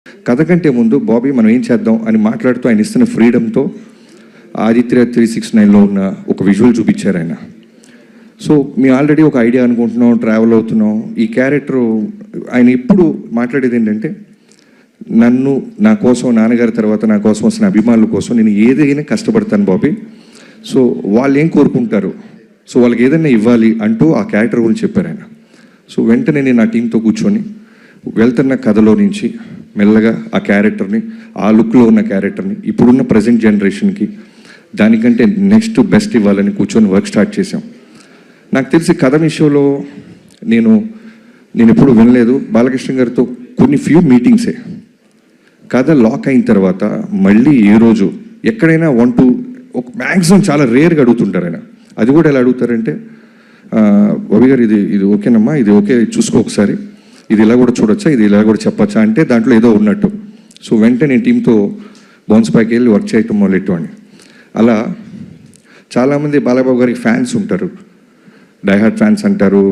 కథ కంటే ముందు బాబీ మనం ఏం చేద్దాం అని మాట్లాడుతూ ఆయన ఇస్తున్న ఫ్రీడమ్తో ఆదిత్య 369లో ఉన్న ఒక విజువల్ చూపించారు ఆయన. సో మేము ఆల్రెడీ ఒక ఐడియా అనుకుంటున్నాం, ట్రావెల్ అవుతున్నాం. ఈ క్యారెక్టర్ ఆయన ఎప్పుడు మాట్లాడేది ఏంటంటే, నన్ను నా కోసం నాన్నగారి తర్వాత నా కోసం వస్తున్న అభిమానుల కోసం నేను ఏదైనా కష్టపడతాను బాబీ. సో వాళ్ళు ఏం కోరుకుంటారు, సో వాళ్ళకి ఏదైనా ఇవ్వాలి అంటూ ఆ క్యారెక్టర్ గురించి చెప్పారు ఆయన. సో వెంటనే నేను నా టీంతో కూర్చొని వెళ్తున్న కథలో నుంచి మెల్లగా ఆ క్యారెక్టర్ని, ఆ లుక్లో ఉన్న క్యారెక్టర్ని ఇప్పుడున్న ప్రజెంట్ జనరేషన్కి దానికంటే నెక్స్ట్ బెస్ట్ ఇవ్వాలని కూర్చొని వర్క్ స్టార్ట్ చేసాం. నాకు తెలిసి కథ విషయంలో నేను ఎప్పుడు వినలేదు. బాలకృష్ణ గారితో కొన్ని ఫ్యూ మీటింగ్సే. కథ లాక్ అయిన తర్వాత మళ్ళీ ఏ రోజు ఎక్కడైనా ఒక మ్యాక్సిమం చాలా రేర్గా అడుగుతుంటారు ఆయన. అది కూడా ఎలా అడుగుతారంటే, బాబీ గారు ఇది ఓకేనమ్మా, ఇది ఓకే, చూసుకో ఒకసారి, ఇది ఇలా కూడా చూడొచ్చా, ఇది ఇలా కూడా చెప్పచ్చా అంటే దాంట్లో ఏదో ఉన్నట్టు. సో వెంటనే నేను టీంతో బౌన్స్ పైకి వెళ్ళి వర్క్ చేయటం మొదలెట్టండి. అలా చాలామంది బాలబాబు గారికి ఫ్యాన్స్ ఉంటారు, డైహార్ట్ ఫ్యాన్స్ అంటారు.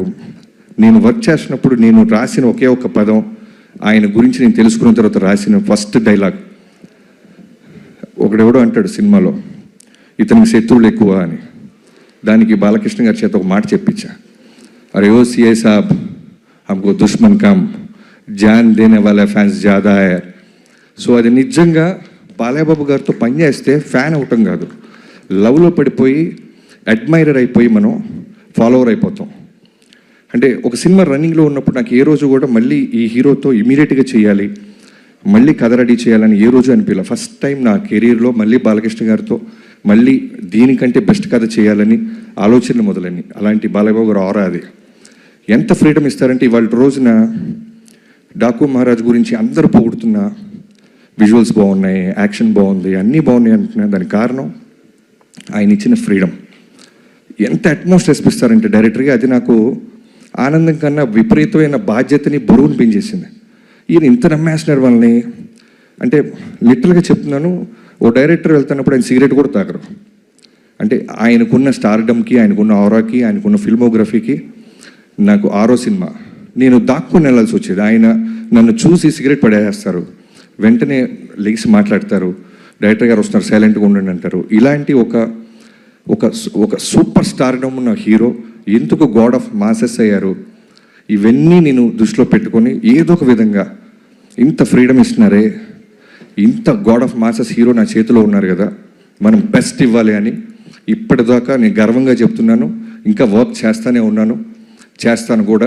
నేను వర్క్ చేసినప్పుడు నేను రాసిన ఒకే ఒక పదం, ఆయన గురించి నేను తెలుసుకున్న తర్వాత రాసిన ఫస్ట్ డైలాగ్, ఒకడెవడో అంటాడు సినిమాలో, ఇతనికి శత్రువులు ఎక్కువ అని. దానికి బాలకృష్ణ గారి చేత ఒక మాట చెప్పించా, అరే ఓ సిఐ సాబ్, हमको दुश्मन कम, जान देने वाला ఫ్యాన్స్ ज़्यादा है. సో అది నిజంగా బాలయ్యబాబు గారితో పనిచేస్తే ఫ్యాన్ అవటం కాదు, లవ్లో పడిపోయి అడ్మైరర్ అయిపోయి మనం ఫాలోవర్ అయిపోతాం. అంటే ఒక సినిమా రన్నింగ్లో ఉన్నప్పుడు నాకు ఏ రోజు కూడా మళ్ళీ ఈ హీరోతో ఇమీడియట్గా చేయాలి, మళ్ళీ కథ రెడీ చేయాలని ఏ రోజు అనిపించలే. ఫస్ట్ టైం నా కెరీర్లో మళ్ళీ బాలకృష్ణ గారితో మళ్ళీ దీనికంటే బెస్ట్ కథ చేయాలని ఆలోచనలు మొదలని. అలాంటి బాలయ్యబాబు గారు ఆరా అది. ఎంత ఫ్రీడమ్ ఇస్తారంటే ఇవాళ రోజున డాకు మహారాజ్ గురించి అందరూ పొగుడుతున్నా, విజువల్స్ బాగున్నాయి, యాక్షన్ బాగుంది, అన్నీ బాగున్నాయి అంటున్నా. దానికి కారణం ఆయన ఇచ్చిన ఫ్రీడమ్. ఎంత అట్మోస్ట్ రెస్పిస్తారంటే డైరెక్టర్గా, అది నాకు ఆనందం కన్నా విపరీతమైన బాధ్యతని బరువుని పెంచేసింది. ఈయన ఇంత నమ్మేస్తున్నారు వాళ్ళని. అంటే లిటరల్గా చెప్తున్నాను, ఓ డైరెక్టర్ వెళ్తున్నప్పుడు ఆయన సిగరెట్ కూడా తాగరు. అంటే ఆయనకున్న స్టార్డమ్కి, ఆయనకున్న ఆరాకి, ఆయనకున్న ఫిల్మోగ్రఫీకి. నాకు 6వ సినిమా నేను దాక్కుని వెళ్ళాల్సి వచ్చేది. ఆయన నన్ను చూసి సిగరెట్ పడేస్తారు, వెంటనే లెగిసి మాట్లాడతారు, డైరెక్టర్ గారు వస్తున్నారు సైలెంట్గా ఉండండి అంటారు. ఇలాంటి ఒక సూపర్ స్టార్డమ్ ఉన్న హీరో ఎందుకు గాడ్ ఆఫ్ మాసెస్ అయ్యారు, ఇవన్నీ నేను దృష్టిలో పెట్టుకొని ఏదో ఒక విధంగా ఇంత ఫ్రీడమ్ ఇస్తున్నారే, ఇంత గాడ్ ఆఫ్ మాసెస్ హీరో నా చేతిలో ఉన్నారు కదా, మనం బెస్ట్ ఇవ్వాలి అని ఇప్పటిదాకా నేను గర్వంగా చెప్తున్నాను. ఇంకా వర్క్ చేస్తానే ఉన్నాను, చేస్తాను కూడా.